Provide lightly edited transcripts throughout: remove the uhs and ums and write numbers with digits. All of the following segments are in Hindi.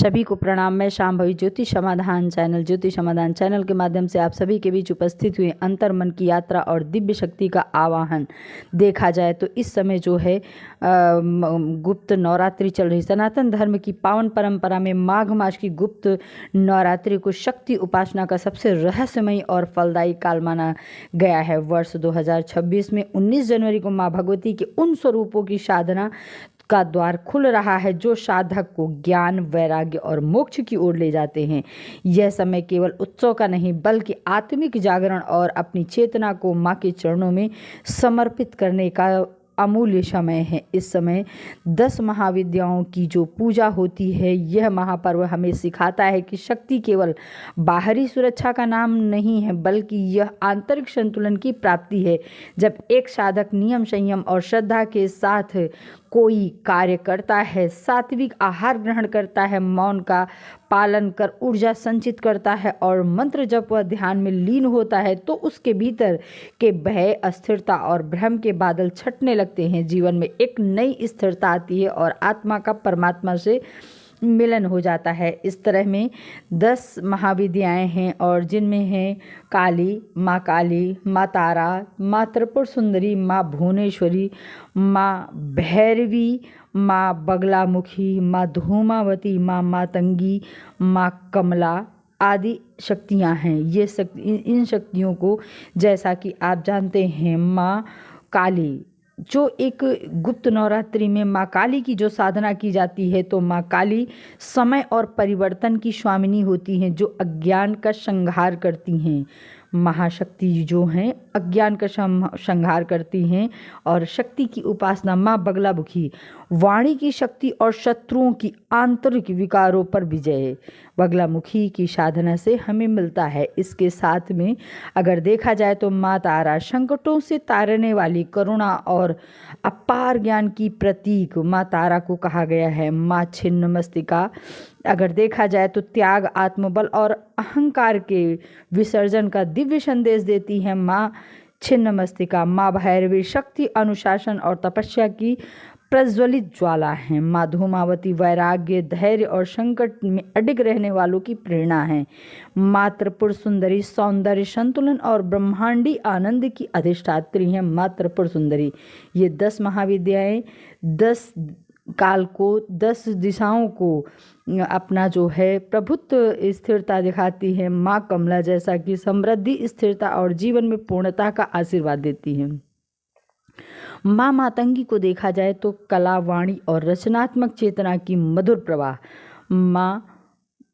सभी को प्रणाम। मैं शांभवी ज्योति समाधान चैनल के माध्यम से आप सभी के बीच उपस्थित हुए अंतर मन की यात्रा और दिव्य शक्ति का आवाहन। देखा जाए तो इस समय जो है गुप्त नवरात्रि चल रही। सनातन धर्म की पावन परंपरा में माघ मास की गुप्त नवरात्रि को शक्ति उपासना का सबसे रहस्यमयी और फलदायी काल माना गया है। वर्ष 2026 में 19 जनवरी को माँ भगवती के उन स्वरूपों की साधना का द्वार खुल रहा है जो साधक को ज्ञान, वैराग्य और मोक्ष की ओर ले जाते हैं। यह समय केवल उत्सव का नहीं बल्कि आत्मिक जागरण और अपनी चेतना को माँ के चरणों में समर्पित करने का अमूल्य समय है। इस समय 10 महाविद्याओं की जो पूजा होती है, यह महापर्व हमें सिखाता है कि शक्ति केवल बाहरी सुरक्षा का नाम नहीं है बल्कि यह आंतरिक संतुलन की प्राप्ति है। जब एक साधक नियम, संयम और श्रद्धा के साथ कोई कार्य करता है, सात्विक आहार ग्रहण करता है, मौन का पालन कर ऊर्जा संचित करता है और मंत्र जप व ध्यान में लीन होता है, तो उसके भीतर के भय, अस्थिरता और भ्रम के बादल छटने लगते हैं। जीवन में एक नई स्थिरता आती है और आत्मा का परमात्मा से मिलन हो जाता है। इस तरह में 10 महाविद्याएं हैं और जिनमें हैं काली, माँ तारा, माँ त्रिपुर सुंदरी, माँ भुवनेश्वरी, माँ भैरवी, माँ बगलामुखी, माँ धूमावती, माँ मातंगी, माँ कमला आदि शक्तियाँ हैं। इन शक्तियों को जैसा कि आप जानते हैं, माँ काली जो एक गुप्त नवरात्रि में माँ काली की जो साधना की जाती है, तो माँ काली समय और परिवर्तन की स्वामिनी होती हैं जो अज्ञान का संहार करती हैं। महाशक्ति जो हैं अज्ञान का संहार करती हैं। और शक्ति की उपासना माँ बगलामुखी वाणी की शक्ति और शत्रुओं की आंतरिक विकारों पर विजय बगलामुखी की साधना से हमें मिलता है। इसके साथ में अगर देखा जाए तो माँ तारा संकटों से तारने वाली, करुणा और अपार ज्ञान की प्रतीक माँ तारा को कहा गया है। माँ छिन्नमस्तिका अगर देखा जाए तो त्याग, आत्मबल और अहंकार के विसर्जन का दिव्य संदेश देती है। माँ छिन्नमस्तिका माँ भैरवी शक्ति, अनुशासन और तपस्या की प्रज्वलित ज्वाला है। माँ धूमावती वैराग्य, धैर्य और संकट में अडिग रहने वालों की प्रेरणा है। माँ त्रिपुर सुंदरी सौंदर्य, संतुलन और ब्रह्मांडी आनंद की अधिष्ठात्री है। माँ त्रिपुर सुंदरी ये 10 महाविद्याएं 10 काल को, 10 दिशाओं को अपना जो है प्रभुत्व स्थिरता दिखाती है। माँ कमला जैसा कि समृद्धि, स्थिरता और जीवन में पूर्णता का आशीर्वाद देती है। माँ मातंगी को देखा जाए तो कला, वाणी और रचनात्मक चेतना की मधुर प्रवाह माँ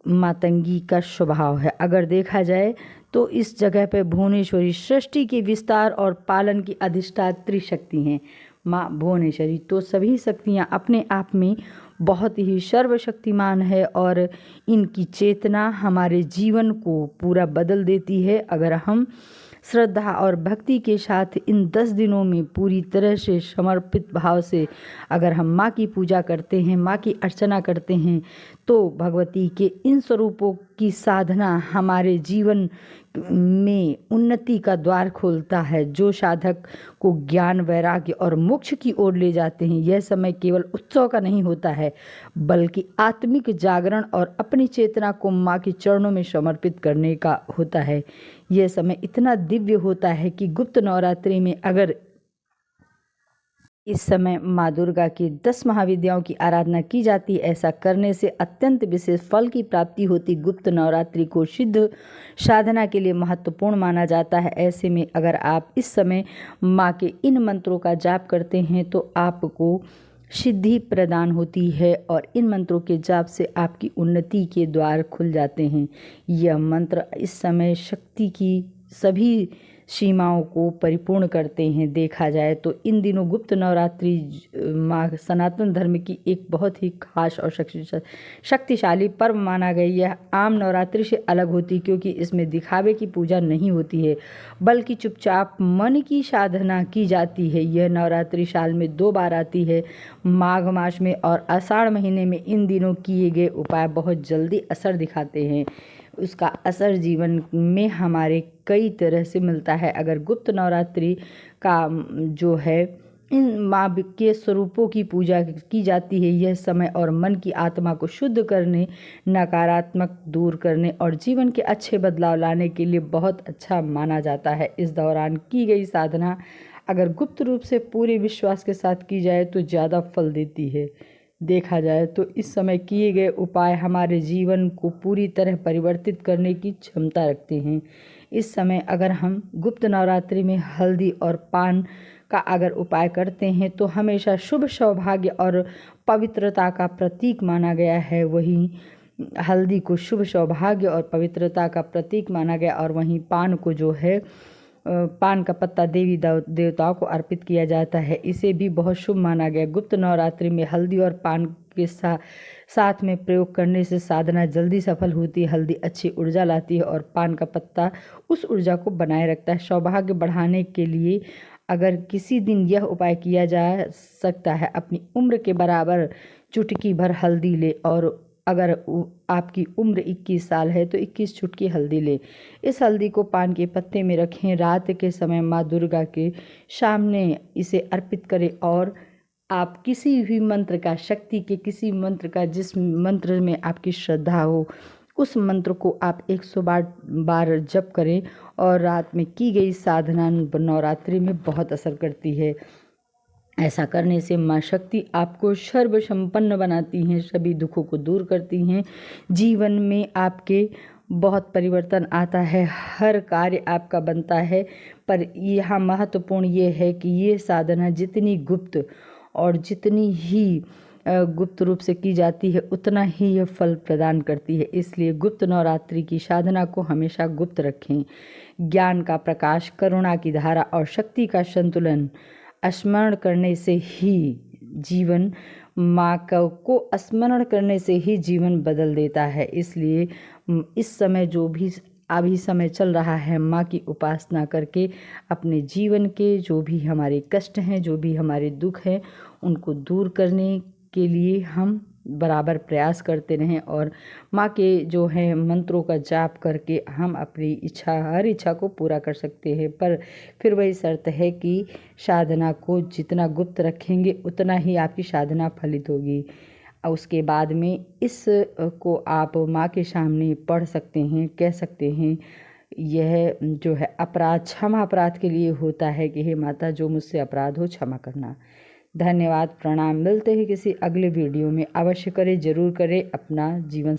मातंगी का स्वभाव है। अगर देखा जाए तो इस जगह पर भुवनेश्वरी सृष्टि के विस्तार और पालन की अधिष्ठात्री शक्ति हैं। माँ भुवनेश्वरी तो सभी शक्तियाँ अपने आप में बहुत ही सर्वशक्तिमान है और इनकी चेतना हमारे जीवन को पूरा बदल देती है। अगर हम श्रद्धा और भक्ति के साथ इन 10 दिनों में पूरी तरह से समर्पित भाव से अगर हम माँ की पूजा करते हैं, माँ की अर्चना करते हैं, तो भगवती के इन स्वरूपों की साधना हमारे जीवन में उन्नति का द्वार खोलता है जो साधक को ज्ञान, वैराग्य और मोक्ष की ओर ले जाते हैं। यह समय केवल उत्सव का नहीं होता है बल्कि आत्मिक जागरण और अपनी चेतना को माँ के चरणों में समर्पित करने का होता है। यह समय इतना दिव्य होता है कि गुप्त नवरात्रि में अगर इस समय माँ दुर्गा की 10 महाविद्याओं की आराधना की जाती, ऐसा करने से अत्यंत विशेष फल की प्राप्ति होती। गुप्त नवरात्रि को सिद्ध साधना के लिए महत्वपूर्ण माना जाता है। ऐसे में अगर आप इस समय माँ के इन मंत्रों का जाप करते हैं तो आपको सिद्धि प्रदान होती है और इन मंत्रों के जाप से आपकी उन्नति के द्वार खुल जाते हैं। यह मंत्र इस समय शक्ति की सभी सीमाओं को परिपूर्ण करते हैं। देखा जाए तो इन दिनों गुप्त नवरात्रि माँ सनातन धर्म की एक बहुत ही खास और शक्तिशाली पर्व माना गया। यह आम नवरात्रि से अलग होती क्योंकि इसमें दिखावे की पूजा नहीं होती है बल्कि चुपचाप मन की साधना की जाती है। यह नवरात्रि साल में 2 बार आती है, माघ मास में और आषाढ़ महीने में। इन दिनों किए गए उपाय बहुत जल्दी असर दिखाते हैं। उसका असर जीवन में हमारे कई तरह से मिलता है। अगर गुप्त नवरात्रि का जो है इन माँ के स्वरूपों की पूजा की जाती है। यह समय और मन की आत्मा को शुद्ध करने, नकारात्मक दूर करने और जीवन के अच्छे बदलाव लाने के लिए बहुत अच्छा माना जाता है। इस दौरान की गई साधना अगर गुप्त रूप से पूरे विश्वास के साथ की जाए तो ज़्यादा फल देती है। देखा जाए तो इस समय किए गए उपाय हमारे जीवन को पूरी तरह परिवर्तित करने की क्षमता रखते हैं। इस समय अगर हम गुप्त नवरात्रि में हल्दी और पान का अगर उपाय करते हैं तो हमेशा शुभ, सौभाग्य और पवित्रता का प्रतीक माना गया है। वहीं हल्दी को शुभ, सौभाग्य और पवित्रता का प्रतीक माना गया और वहीं पान को जो है पान का पत्ता देवी देवताओं को अर्पित किया जाता है। इसे भी बहुत शुभ माना गया। गुप्त नवरात्रि में हल्दी और पान के साथ में प्रयोग करने से साधना जल्दी सफल होती है। हल्दी अच्छी ऊर्जा लाती है और पान का पत्ता उस ऊर्जा को बनाए रखता है। सौभाग्य बढ़ाने के लिए अगर किसी दिन यह उपाय किया जा सकता है। अपनी उम्र के बराबर चुटकी भर हल्दी ले और अगर आपकी उम्र 21 साल है तो 21 चुटकी हल्दी ले। इस हल्दी को पान के पत्ते में रखें। रात के समय माँ दुर्गा के सामने इसे अर्पित करें और आप किसी भी मंत्र का, शक्ति के किसी मंत्र का, जिस मंत्र में आपकी श्रद्धा हो उस मंत्र को आप 108 बार जप करें और रात में की गई साधना नवरात्रि में बहुत असर करती है। ऐसा करने से माँ शक्ति आपको सर्व संपन्न बनाती हैं, सभी दुखों को दूर करती हैं, जीवन में आपके बहुत परिवर्तन आता है, हर कार्य आपका बनता है। पर यहाँ महत्वपूर्ण ये है कि ये साधना जितनी गुप्त और जितनी ही गुप्त रूप से की जाती है उतना ही यह फल प्रदान करती है। इसलिए गुप्त नवरात्रि की साधना को हमेशा गुप्त रखें। ज्ञान का प्रकाश, करुणा की धारा और शक्ति का संतुलन स्मरण करने से ही जीवन माँ को स्मरण करने से ही जीवन बदल देता है। इसलिए इस समय जो भी अभी समय चल रहा है, माँ की उपासना करके अपने जीवन के जो भी हमारे कष्ट हैं, जो भी हमारे दुख हैं, उनको दूर करने के लिए हम बराबर प्रयास करते रहें और माँ के जो है मंत्रों का जाप करके हम अपनी इच्छा, हर इच्छा को पूरा कर सकते हैं। पर फिर वही शर्त है कि साधना को जितना गुप्त रखेंगे उतना ही आपकी साधना फलित होगी। उसके बाद में इस को आप माँ के सामने पढ़ सकते हैं, कह सकते हैं। यह जो है अपराध, क्षमा अपराध के लिए होता है कि हे माता, जो मुझसे अपराध हो क्षमा करना। धन्यवाद, प्रणाम। मिलते हैं किसी अगले वीडियो में। अवश्य करें, जरूर करें, अपना जीवन